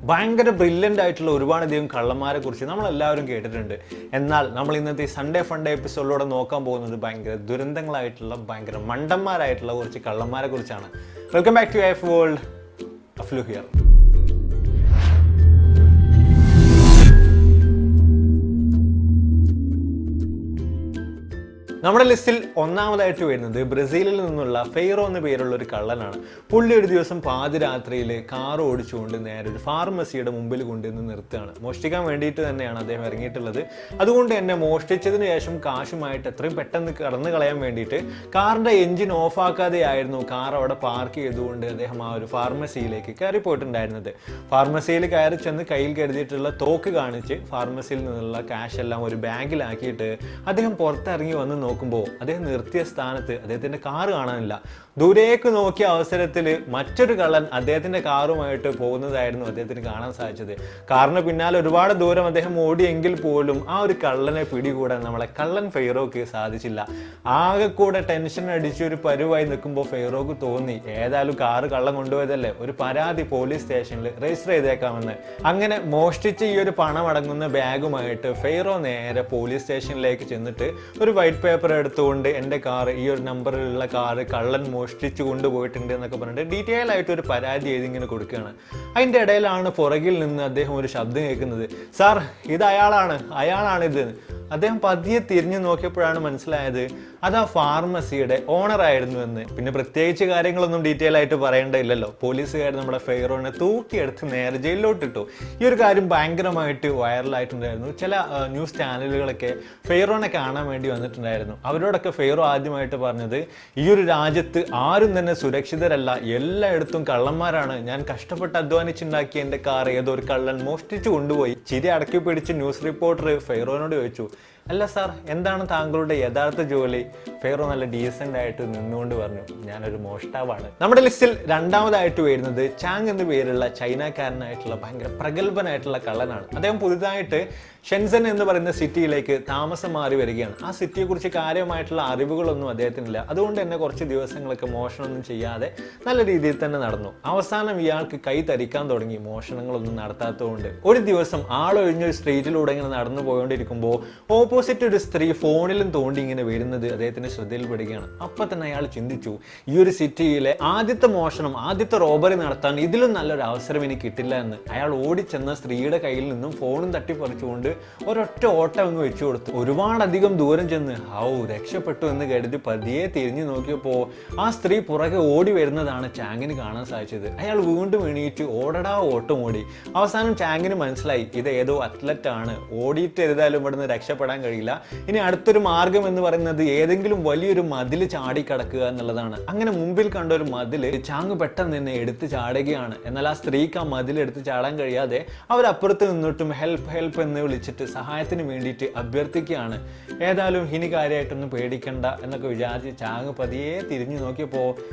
ഭയങ്കര ബ്രില്യൻ്റ് ആയിട്ടുള്ള ഒരുപാടധികം കള്ളന്മാരെ കുറിച്ച് നമ്മളെല്ലാവരും കേട്ടിട്ടുണ്ട്. എന്നാൽ നമ്മൾ ഇന്നത്തെ സൺഡേ ഫൺഡേ എപ്പിസോഡിലൂടെ നോക്കാൻ പോകുന്നത് ഭയങ്കര ദുരന്തങ്ങളായിട്ടുള്ള ഭയങ്കര മണ്ടന്മാരായിട്ടുള്ള കുറച്ച് കള്ളന്മാരെ കുറിച്ചാണ്. Welcome back to F world. അഫ്ലു ഹിയർ. നമ്മുടെ ലിസ്റ്റിൽ ഒന്നാമതായിട്ട് വരുന്നത് ബ്രസീലിൽ നിന്നുള്ള ഫെയ്റോ എന്ന പേരുള്ള ഒരു കള്ളനാണ്. പുള്ളി ഒരു ദിവസം പാതിരാത്രിയിൽ കാർ ഓടിച്ചുകൊണ്ട് നേരെ ഒരു ഫാർമസിയുടെ മുമ്പിൽ കൊണ്ടുവന്ന് നിർത്തുകയാണ്. മോഷ്ടിക്കാൻ വേണ്ടിയിട്ട് തന്നെയാണ് അദ്ദേഹം ഇറങ്ങിയിട്ടുള്ളത്. അതുകൊണ്ട് തന്നെ മോഷ്ടിച്ചതിന് ശേഷം കാശുമായിട്ട് എത്രയും പെട്ടെന്ന് കടന്നു കളയാൻ വേണ്ടിയിട്ട് കാറിൻ്റെ എഞ്ചിൻ ഓഫാക്കാതെയായിരുന്നു കാർ അവിടെ പാർക്ക് ചെയ്തുകൊണ്ട് അദ്ദേഹം ആ ഒരു ഫാർമസിയിലേക്ക് കയറി പോയിട്ടുണ്ടായിരുന്നത്. ഫാർമസിയിൽ കയറി ചെന്ന് കയ്യിൽ കരുതിയിട്ടുള്ള തോക്ക് കാണിച്ച് ഫാർമസിയിൽ നിന്നുള്ള ക്യാഷ് എല്ലാം ഒരു ബാഗിലാക്കിയിട്ട് അദ്ദേഹം പുറത്തിറങ്ങി വന്ന് നോക്കുമ്പോൾ അദ്ദേഹം നിർത്തിയ സ്ഥാനത്ത് അദ്ദേഹത്തിന്റെ കാറ് കാണാനില്ല. ദൂരേക്ക് നോക്കിയ അവസരത്തിൽ മറ്റൊരു കള്ളൻ അദ്ദേഹത്തിന്റെ കാറുമായിട്ട് പോകുന്നതായിരുന്നു അദ്ദേഹത്തിന് കാണാൻ സാധിച്ചത്. കാറിന് പിന്നാലെ ഒരുപാട് ദൂരം അദ്ദേഹം ഓടിയെങ്കിൽ പോലും ആ ഒരു കള്ളനെ പിടികൂടാൻ നമ്മളെ കള്ളൻ ഫെയ്റോക്ക് സാധിച്ചില്ല. ആകെ കൂടെ ടെൻഷൻ അടിച്ച് ഒരു പരുവായി നിൽക്കുമ്പോൾ ഫെയ്റോക്ക് തോന്നി ഏതായാലും കാറ് കള്ളൻ കൊണ്ടുപോയതല്ലേ, ഒരു പരാതി പോലീസ് സ്റ്റേഷനിൽ രജിസ്റ്റർ ചെയ്തേക്കാമെന്ന്. അങ്ങനെ മോഷ്ടിച്ച് ഈ ഒരു പണം അടങ്ങുന്ന ബാഗുമായിട്ട് ഫെയ്റോ നേരെ പോലീസ് സ്റ്റേഷനിലേക്ക് ചെന്നിട്ട് ഒരു വൈറ്റ് പേപ്പർ എടുത്തുകൊണ്ട് എൻ്റെ കാർ ഈ ഒരു നമ്പറിലുള്ള കാറ് കള്ളൻ മോഷ്ടിച്ചു കൊണ്ടുപോയിട്ടുണ്ട് എന്നൊക്കെ പറഞ്ഞിട്ട് ഡീറ്റെയിൽ ആയിട്ട് ഒരു പരാതി എഴുതി ഇങ്ങനെ കൊടുക്കുകയാണ്. അതിൻ്റെ ഇടയിലാണ് പുറകിൽ നിന്ന് അദ്ദേഹം ഒരു ശബ്ദം കേൾക്കുന്നത്. സാർ, ഇത് അയാളാണിത്. അദ്ദേഹം പതിയെ തിരിഞ്ഞു നോക്കിയപ്പോഴാണ് മനസ്സിലായത് അത് ആ ഫാർമസിയുടെ ഓണർ ആയിരുന്നു എന്ന്. പിന്നെ പ്രത്യേകിച്ച് കാര്യങ്ങളൊന്നും ഡീറ്റെയിൽ ആയിട്ട് പറയേണ്ടതില്ലല്ലോ. പോലീസുകാർ നമ്മുടെ ഫെയ്റോനെ തൂക്കിയെടുത്ത് നേരെ ജയിലിലോട്ടിട്ടു. ഈ ഒരു കാര്യം ഭയങ്കരമായിട്ട് വൈറലായിട്ടുണ്ടായിരുന്നു. ചില ന്യൂസ് ചാനലുകളൊക്കെ ഫെയ്റോനെ കാണാൻ വേണ്ടി വന്നിട്ടുണ്ടായിരുന്നു. അവരോടൊക്കെ ഫെയ്റോ ആദ്യമായിട്ട് പറഞ്ഞത്, ഈ ഒരു രാജ്യത്ത് ആരും തന്നെ സുരക്ഷിതരല്ല, എല്ലായിടത്തും കള്ളന്മാരാണ്. ഞാൻ കഷ്ടപ്പെട്ട് അധ്വാനിച്ചുണ്ടാക്കിയ എൻ്റെ കാർ ഏതോ ഒരു കള്ളൻ മോഷ്ടിച്ചു കൊണ്ടുപോയി. ചിരി അടക്കി പിടിച്ച് ന്യൂസ് റിപ്പോർട്ടർ ഫെയ്റോനോട് ചോദിച്ചു, അല്ല സാർ, എന്താണ് താങ്കളുടെ യഥാർത്ഥ ജോലി? ഫെയ്റോ നല്ല ഡീസൻ്റ് ആയിട്ട് നിന്നുകൊണ്ട് പറഞ്ഞു, ഞാനൊരു മോഷ്ടാവാണ്. നമ്മുടെ ലിസ്റ്റിൽ രണ്ടാമതായിട്ട് വരുന്നത് ചാങ് എന്ന പേരുള്ള ചൈനക്കാരനായിട്ടുള്ള ഭയങ്കര പ്രഗത്ഭനായിട്ടുള്ള കള്ളനാണ്. അദ്ദേഹം പുതുതായിട്ട് ഷെൻസൻ എന്ന് പറയുന്ന സിറ്റിയിലേക്ക് താമസം മാറി വരികയാണ്. ആ സിറ്റിയെക്കുറിച്ച് കാര്യമായിട്ടുള്ള അറിവുകളൊന്നും അദ്ദേഹത്തിനില്ല. അതുകൊണ്ട് തന്നെ കുറച്ച് ദിവസങ്ങളൊക്കെ മോഷണമൊന്നും ചെയ്യാതെ നല്ല രീതിയിൽ തന്നെ നടന്നു. അവസാനം ഇയാൾക്ക് കൈ തരിക്കാൻ തുടങ്ങി, മോഷണങ്ങളൊന്നും നടത്താത്തതുകൊണ്ട്. ഒരു ദിവസം ആളൊഴിഞ്ഞൊരു സ്ട്രീറ്റിലൂടെ ഇങ്ങനെ നടന്നു പോയോണ്ടിരിക്കുമ്പോൾ ഓപ്പോസിറ്റ് ഒരു സ്ത്രീ ഫോണിലും തോണ്ടി ഇങ്ങനെ വരുന്നത് അദ്ദേഹത്തിന് ശ്രദ്ധയിൽപ്പെടുകയാണ്. അപ്പം തന്നെ അയാൾ ചിന്തിച്ചു, ഈ ഒരു സിറ്റിയിലെ ആദ്യത്തെ മോഷണം, ആദ്യത്തെ റോബറി നടത്താൻ ഇതിലും നല്ലൊരു അവസരം എനിക്ക് കിട്ടില്ല എന്ന്. അയാൾ ഓടിച്ചെന്ന സ്ത്രീയുടെ കയ്യിൽ നിന്നും ഫോണും തട്ടിപ്പറിച്ചുകൊണ്ട് ഒരൊറ്റ ഓട്ടം അങ്ങ് വെച്ചു കൊടുത്തു. ഒരുപാടധികം ദൂരം ചെന്ന് രക്ഷപ്പെട്ടു എന്ന് കരുതി പതിയെ തിരിഞ്ഞു നോക്കിയപ്പോൾ ആ സ്ത്രീ പുറകെ ഓടി വരുന്നതാണ് ചാങ്ങിന് കാണാൻ സാധിച്ചത്. അയാൾ വീണ്ടും എണീറ്റ് ഓട്ടം ഓടി. അവസാനം ചാങ്ങിന് മനസ്സിലായി ഇത് ഏതോ അത്ലറ്റ് ആണ്, ഓടിയിട്ട് എഴുതാലും ഇവിടുന്ന് രക്ഷപ്പെടാൻ കഴിയില്ല. ഇനി അടുത്തൊരു മാർഗം എന്ന് പറയുന്നത് ഏതെങ്കിലും വലിയൊരു മതില് ചാടിക്കടക്കുക എന്നുള്ളതാണ്. അങ്ങനെ മുമ്പിൽ കണ്ട ഒരു മതില് ചാങ് പെട്ടെന്ന് തന്നെ എടുത്ത് ചാടുകയാണ്. എന്നാൽ ആ സ്ത്രീക്ക് ആ മതിൽ എടുത്ത് ചാടാൻ കഴിയാതെ അവരപ്പുറത്ത് നിന്നിട്ടും ഹെൽപ്പ് എന്ന് വിളിച്ചിട്ട് സഹായത്തിന് വേണ്ടിയിട്ട് അഭ്യർത്ഥിക്കുകയാണ്. ഏതായാലും ഇനി കാര്യമായിട്ടൊന്നും പേടിക്കണ്ട എന്നൊക്കെ വിചാരിച്ച് ചാങ് പതിയെ തിരിഞ്ഞു നോക്കിയപ്പോൾ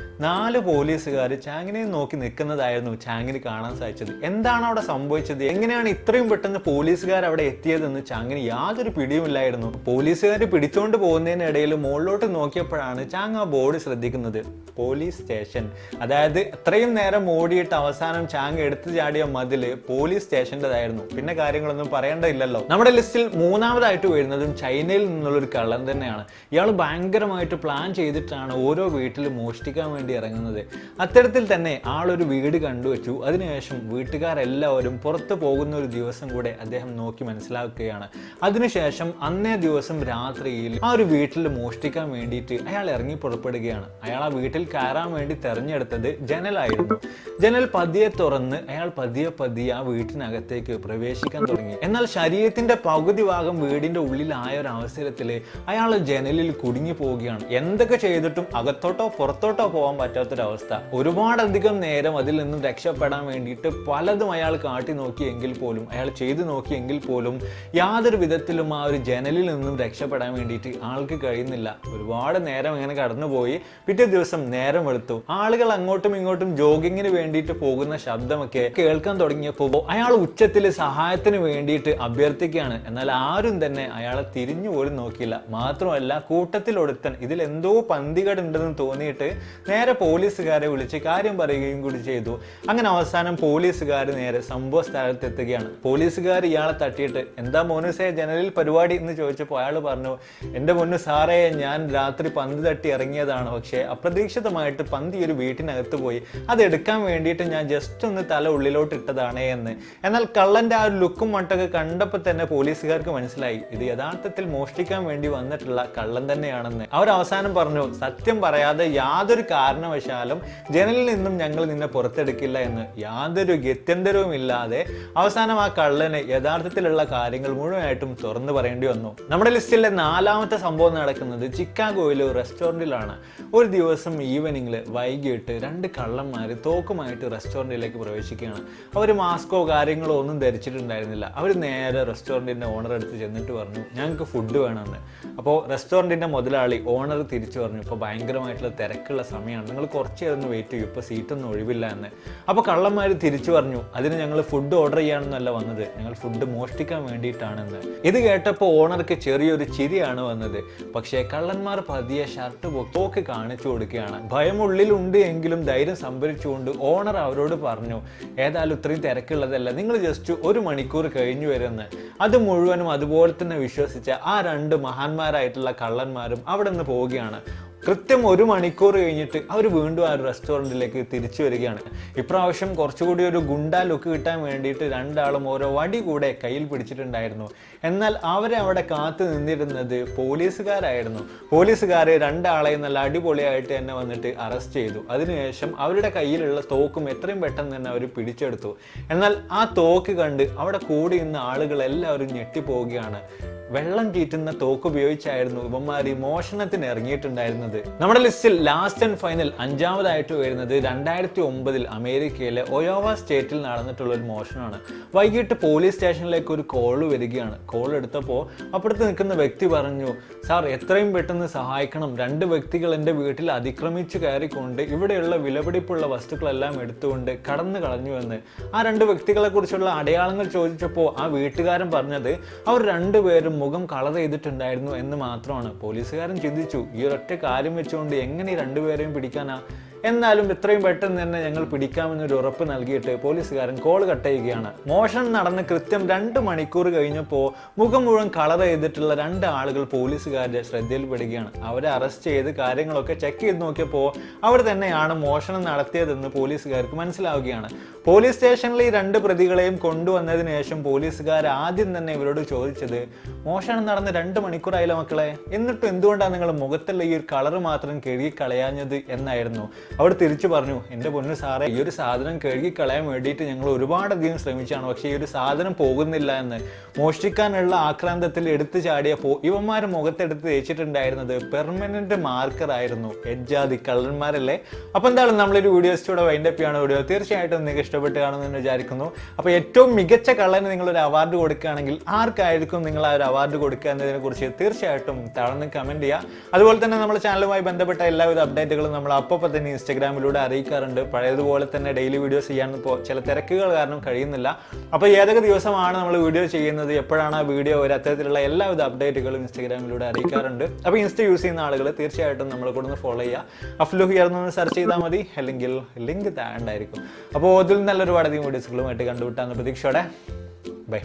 4 പോലീസുകാർ ചാങ്ങിനെ നോക്കി നിൽക്കുന്നതായിരുന്നു ചാങ്ങിന് കാണാൻ സാധിച്ചത്. എന്താണ് അവിടെ സംഭവിച്ചത്, എങ്ങനെയാണ് ഇത്രയും പെട്ടെന്ന് പോലീസുകാർ അവിടെ എത്തിയതെന്ന് ചാങ്ങിന് യാതൊരു പിടിയുമില്ലായിരുന്നു. പോലീസുകാർ പിടിച്ചുകൊണ്ട് പോകുന്നതിനിടയിൽ മുകളിലോട്ട് നോക്കിയപ്പോഴാണ് ചാങ് ആ ബോർഡ് ശ്രദ്ധിക്കുന്നത്, പോലീസ് സ്റ്റേഷൻ. അതായത് അത്രയും നേരം ഓടിയിട്ട് അവസാനം ചാങ് എടുത്തു ചാടിയ മതില് പോലീസ് സ്റ്റേഷൻ്റെതായിരുന്നു. പിന്നെ കാര്യങ്ങളൊന്നും പറയേണ്ടതില്ലല്ലോ. നമ്മുടെ ലിസ്റ്റിൽ മൂന്നാമതായിട്ട് വരുന്നതും ചൈനയിൽ നിന്നുള്ളൊരു കള്ളൻ തന്നെയാണ്. ഇയാൾ ഭയങ്കരമായിട്ട് പ്ലാൻ ചെയ്തിട്ടാണ് ഓരോ വീട്ടിൽ മോഷ്ടിക്കാൻ വേണ്ടി ഇറങ്ങുന്നത്. അത്തരത്തിൽ തന്നെ ആളൊരു വീട് കണ്ടുവച്ചു. അതിനുശേഷം വീട്ടുകാരെല്ലാവരും പുറത്തു പോകുന്ന ഒരു ദിവസം കൂടെ അദ്ദേഹം നോക്കി മനസ്സിലാക്കുകയാണ്. അതിനുശേഷം അന്നേ ദിവസം രാത്രിയിൽ ആ ഒരു വീട്ടിൽ മോഷ്ടിക്കാൻ വേണ്ടിയിട്ട് അയാൾ ഇറങ്ങി പുറപ്പെടുകയാണ്. അയാൾ ആ വീട്ടിൽ കയറാൻ വേണ്ടി തെരഞ്ഞെടുത്തത് ജനലായിരുന്നു. ജനൽ പതിയെ തുറന്ന് അയാൾ പതിയെ ആ വീട്ടിനകത്തേക്ക് പ്രവേശിക്കാൻ തുടങ്ങി. എന്നാൽ ശരീരത്തിന്റെ പകുതി ഭാഗം വീടിന്റെ ഉള്ളിലായ ഒരു അവസരത്തിൽ അയാൾ ജനലിൽ കുടുങ്ങി പോവുകയാണ്. എന്തൊക്കെ ചെയ്തിട്ടും അകത്തോട്ടോ പുറത്തോട്ടോ പോകാൻ പറ്റാത്തൊരവസ്ഥ. ഒരുപാടധികം നേരം അതിൽ നിന്നും രക്ഷപ്പെടാൻ വേണ്ടിയിട്ട് പലതും അയാൾ കാട്ടി നോക്കിയെങ്കിൽ പോലും, അയാൾ ചെയ്തു നോക്കിയെങ്കിൽ പോലും യാതൊരു വിധത്തിലും ആ ഒരു ജനൽ ജനലിൽ നിന്നും രക്ഷപ്പെടാൻ വേണ്ടിയിട്ട് ആൾക്ക് കഴിയുന്നില്ല. ഒരുപാട് നേരം ഇങ്ങനെ കടന്നുപോയി. പിറ്റേ ദിവസം നേരം വെളുത്തു. ആളുകൾ അങ്ങോട്ടും ഇങ്ങോട്ടും ജോഗിങ്ങിന് വേണ്ടിയിട്ട് പോകുന്ന ശബ്ദമൊക്കെ കേൾക്കാൻ തുടങ്ങിയപ്പോൾ അയാൾ ഉച്ചത്തിൽ സഹായത്തിന് വേണ്ടിയിട്ട് അഭ്യർത്ഥിക്കുകയാണ്. എന്നാൽ ആരും തന്നെ അയാളെ തിരിഞ്ഞു പോലും നോക്കിയില്ല. മാത്രമല്ല കൂട്ടത്തിൽ ഒരുത്തൻ ഇതിൽ എന്തോ പന്തികേടുണ്ടെന്ന് തോന്നിയിട്ട് നേരെ പോലീസുകാരെ വിളിച്ച് കാര്യം പറയുകയും കൂടി ചെയ്തു. അങ്ങനെ അവസാനം പോലീസുകാർ നേരെ സംഭവ സ്ഥലത്ത് എത്തുകയാണ്. പോലീസുകാർ ഇയാളെ തട്ടിയിട്ട് എന്താ മോനുസേ ജനലിൽ പരിപാടി എന്ന് ചോദിച്ചപ്പോൾ അയാൾ പറഞ്ഞു, എൻ്റെ പൊന്നു സാറേ, ഞാൻ രാത്രി പന്ത് തട്ടി ഇറങ്ങിയതാണ്. പക്ഷേ അപ്രതീക്ഷിതമായിട്ട് പന്തി ഒരു വീട്ടിനകത്ത് പോയി. അത് എടുക്കാൻ വേണ്ടിയിട്ട് ഞാൻ ജസ്റ്റ് ഒന്ന് തല ഉള്ളിലോട്ട് ഇട്ടതാണേ എന്ന്. എന്നാൽ കള്ളൻ്റെ ആ ഒരു ലുക്കും മട്ടൊക്കെ കണ്ടപ്പോൾ തന്നെ പോലീസുകാർക്ക് മനസ്സിലായി ഇത് യഥാർത്ഥത്തിൽ മോഷ്ടിക്കാൻ വേണ്ടി വന്നിട്ടുള്ള കള്ളൻ തന്നെയാണെന്ന്. അവർ അവസാനം പറഞ്ഞു, സത്യം പറയാതെ യാതൊരു കാരണവശാലും ജനലിൽ നിന്നും ഞങ്ങൾ നിന്നെ പുറത്തെടുക്കില്ല എന്ന്. യാതൊരു ഗത്യന്തരവും ഇല്ലാതെ അവസാനം ആ കള്ളന് യഥാർത്ഥത്തിലുള്ള കാര്യങ്ങൾ മുഴുവനായിട്ടും തുറന്നു പറയേണ്ടി വന്നു. നമ്മുടെ ലിസ്റ്റിലെ 4ാമത്തെ സംഭവം നടക്കുന്നത് ചിക്കാഗോയിലെ ഒരു റെസ്റ്റോറൻറ്റിലാണ്. ഒരു ദിവസം ഈവനിങ്ങിൽ വൈകിട്ട് 2 കള്ളന്മാർ തോക്കുമായിട്ട് റെസ്റ്റോറൻറ്റിലേക്ക് പ്രവേശിക്കുകയാണ്. അവർ മാസ്കോ കാര്യങ്ങളോ ഒന്നും ധരിച്ചിട്ടുണ്ടായിരുന്നില്ല. അവർ നേരെ റെസ്റ്റോറൻറ്റിൻ്റെ ഓണർ അടുത്ത് ചെന്നിട്ട് പറഞ്ഞു, ഞങ്ങൾക്ക് ഫുഡ് വേണമെന്ന്. അപ്പോൾ റെസ്റ്റോറൻറ്റിൻ്റെ മുതലാളി ഓണർ തിരിച്ചു പറഞ്ഞു, ഇപ്പോൾ ഭയങ്കരമായിട്ടുള്ള തിരക്കുള്ള സമയമാണ്, നിങ്ങൾ കുറച്ച് നേരം ഒന്ന് വെയിറ്റ് ചെയ്യും, ഇപ്പോൾ സീറ്റൊന്നും ഒഴിവില്ല എന്ന്. അപ്പോൾ കള്ളന്മാർ തിരിച്ചു പറഞ്ഞു, അതിന് ഞങ്ങൾ ഫുഡ് ഓർഡർ ചെയ്യാനൊന്നുമല്ല വന്നത്, ഞങ്ങൾ ഫുഡ് മോഷ്ടിക്കാൻ വേണ്ടിയിട്ടാണെന്ന്. ഇത് കേട്ടപ്പോൾ ഓണർക്ക് ചെറിയൊരു ചിരിയാണ് വന്നത്. പക്ഷേ കള്ളന്മാർ പതിയെ ഷർട്ട് തോക്ക് കാണിച്ചു കൊടുക്കുകയാണ്. ഭയമുള്ളിലുണ്ട് എങ്കിലും ധൈര്യം സംഭരിച്ചുകൊണ്ട് ഓണർ അവരോട് പറഞ്ഞു, ഏതായാലും ഇത്രയും തിരക്കുള്ളതല്ല, നിങ്ങൾ ജസ്റ്റ് 1 മണിക്കൂർ കഴിഞ്ഞു വരുമെന്ന്. അത് മുഴുവനും അതുപോലെ തന്നെ വിശ്വസിച്ച ആ 2 മഹാന്മാരായിട്ടുള്ള കള്ളന്മാരും അവിടെ നിന്ന് പോവുകയാണ്. കൃത്യം 1 മണിക്കൂർ കഴിഞ്ഞിട്ട് അവർ വീണ്ടും ആ ഒരു റെസ്റ്റോറൻറ്റിലേക്ക് തിരിച്ചു വരികയാണ്. ഇപ്രാവശ്യം കുറച്ചുകൂടി ഒരു ഗുണ്ടാ ലുക്ക് കിട്ടാൻ വേണ്ടിയിട്ട് 2 ആളും ഓരോ വടി കൂടെ കയ്യിൽ പിടിച്ചിട്ടുണ്ടായിരുന്നു. എന്നാൽ അവരെ അവിടെ കാത്തു നിന്നിരുന്നത് പോലീസുകാരായിരുന്നു. പോലീസുകാർ 2 ആളെയും നല്ല അടിപൊളിയായിട്ട് തന്നെ വന്നിട്ട് അറസ്റ്റ് ചെയ്തു. അതിനുശേഷം അവരുടെ കയ്യിലുള്ള തോക്കും എത്രയും പെട്ടെന്ന് തന്നെ അവർ പിടിച്ചെടുത്തു. എന്നാൽ ആ തോക്ക് കണ്ട് അവിടെ കൂടി നിന്ന ആളുകൾ എല്ലാവരും ഞെട്ടിപ്പോവുകയാണ്. വെള്ളം ചീറ്റുന്ന തോക്ക് ഉപയോഗിച്ചായിരുന്നു ഇവന്മാർ മോഷണത്തിന് ഇറങ്ങിയിട്ടുണ്ടായിരുന്നത്. നമ്മുടെ ലിസ്റ്റിൽ ലാസ്റ്റ് ആൻഡ് ഫൈനൽ 5ാമതായിട്ട് വരുന്നത് 2009 അമേരിക്കയിലെ ഒയോവ സ്റ്റേറ്റിൽ നടന്നിട്ടുള്ള ഒരു മോഷണമാണ്. വൈകിട്ട് പോലീസ് സ്റ്റേഷനിലേക്ക് ഒരു കോൾ വരികയാണ്. കോൾ എടുത്തപ്പോൾ അപ്പുറത്ത് നിൽക്കുന്ന വ്യക്തി പറഞ്ഞു, സാർ എത്രയും പെട്ടെന്ന് സഹായിക്കണം, 2 വ്യക്തികൾ എൻ്റെ വീട്ടിൽ അതിക്രമിച്ച് കയറിക്കൊണ്ട് ഇവിടെയുള്ള വിലപിടിപ്പുള്ള വസ്തുക്കളെല്ലാം എടുത്തുകൊണ്ട് കടന്നു കളഞ്ഞുവെന്ന്. ആ 2 വ്യക്തികളെ കുറിച്ചുള്ള അടയാളങ്ങൾ ചോദിച്ചപ്പോൾ ആ വീട്ടുകാരൻ പറഞ്ഞത് അവർ 2 പേരും മുഖം കളർ ചെയ്തിട്ടുണ്ടായിരുന്നു എന്ന് മാത്രമാണ്. പോലീസുകാരൻ ചിന്തിച്ചു, ഈ ഒരൊറ്റ കാര്യം വെച്ചുകൊണ്ട് എങ്ങനെ 2 പേരെയും പിടിക്കാനാ? എന്നാലും എത്രയും പെട്ടെന്ന് തന്നെ ഞങ്ങൾ പിടിക്കാമെന്നൊരു ഉറപ്പ് നൽകിയിട്ട് പോലീസുകാരൻ കോൾ കട്ട് ചെയ്യുകയാണ്. മോഷണം നടന്ന് കൃത്യം 2 മണിക്കൂർ കഴിഞ്ഞപ്പോൾ മുഖം മുഴുവൻ കളർ ചെയ്തിട്ടുള്ള 2 ആളുകൾ പോലീസുകാരുടെ ശ്രദ്ധയിൽപ്പെടുകയാണ്. അവരെ അറസ്റ്റ് ചെയ്ത് കാര്യങ്ങളൊക്കെ ചെക്ക് ചെയ്ത് നോക്കിയപ്പോൾ അവർ തന്നെയാണ് മോഷണം നടത്തിയതെന്ന് പോലീസുകാർക്ക് മനസ്സിലാവുകയാണ്. പോലീസ് സ്റ്റേഷനിൽ ഈ 2 പ്രതികളെയും കൊണ്ടുവന്നതിന് ശേഷം പോലീസുകാർ ആദ്യം തന്നെ ഇവരോട് ചോദിച്ചത്, മോഷണം നടന്ന് 2 മണിക്കൂറായില്ല മക്കളെ, എന്നിട്ടും എന്തുകൊണ്ടാണ് നിങ്ങൾ മുഖത്തുള്ള ഈ ഒരു കളർ മാത്രം കഴുകി കളയാഞ്ഞത് എന്നായിരുന്നു. അവർ തിരിച്ചു പറഞ്ഞു, എൻ്റെ പൊന്നു സാറേ, ഈ ഒരു സാധനം കഴുകി കളയാൻ വേണ്ടിയിട്ട് ഞങ്ങൾ ഒരുപാടധികം ശ്രമിച്ചാണ്, പക്ഷേ ഈ ഒരു സാധനം പോകുന്നില്ല എന്ന്. മോഷ്ടിക്കാനുള്ള ആക്രാന്തത്തിൽ എടുത്തു ചാടിയപ്പോൾ ഇവന്മാർ മുഖത്തെടുത്ത് തേച്ചിട്ടുണ്ടായിരുന്നത് പെർമനന്റ് മാർക്കർ ആയിരുന്നു. എജ്ജാതി കള്ളന്മാരല്ലേ. അപ്പോൾ എന്തായാലും നമ്മളൊരു വീഡിയോസിലൂടെ വൈൻഡപ്പ് ചെയ്യാണ് വീഡിയോ. തീർച്ചയായിട്ടും നിങ്ങൾക്ക് ഇഷ്ടപ്പെട്ട് കാണുമെന്ന് വിചാരിക്കുന്നു. അപ്പോൾ ഏറ്റവും മികച്ച കള്ളന് നിങ്ങളൊരു അവാർഡ് കൊടുക്കുകയാണെങ്കിൽ ആർക്കായിരിക്കും നിങ്ങൾ ആ ഒരു അവാർഡ് കൊടുക്കുക എന്നതിനെ കുറിച്ച് തീർച്ചയായിട്ടും താഴ്ന്ന് കമൻറ്റ് ചെയ്യുക. അതുപോലെ തന്നെ നമ്മുടെ ചാനലുമായി ബന്ധപ്പെട്ട എല്ലാവിധ അപ്ഡേറ്റുകളും നമ്മൾ അപ്പോൾ തന്നെ ഇൻസ്റ്റാഗ്രാമിലൂടെ അറിയിക്കാറുണ്ട്. പഴയതുപോലെ തന്നെ ഡെയിലി വീഡിയോസ് ചെയ്യാൻ ഇപ്പോൾ ചില തിരക്കുകൾ കാരണം കഴിയുന്നില്ല. അപ്പോൾ ഏതൊക്കെ ദിവസമാണ് നമ്മൾ വീഡിയോ ചെയ്യുന്നത്, എപ്പോഴാണ് ആ വീഡിയോ ഒരു അത്തരത്തിലുള്ള എല്ലാവിധ അപ്ഡേറ്റുകളും ഇൻസ്റ്റാഗ്രാമിലൂടെ അറിയിക്കാറുണ്ട്. അപ്പോൾ ഇൻസ്റ്റ യൂസ് ചെയ്യുന്ന ആളുകൾ തീർച്ചയായിട്ടും നമ്മൾ കൂടെ ഫോളോ ചെയ്യുക. അഫ്ലു ഹിയർ എന്ന് സെർച്ച് ചെയ്താൽ മതി, അല്ലെങ്കിൽ ലിങ്ക് താഴെ ഉണ്ടായിരിക്കും. അപ്പോൾ അതിൽ നല്ലൊരുപാട് അധികം വീഡിയോസുകളുമായിട്ട് കണ്ടുവിട്ടാന്ന് പ്രതീക്ഷയോടെ ബൈ.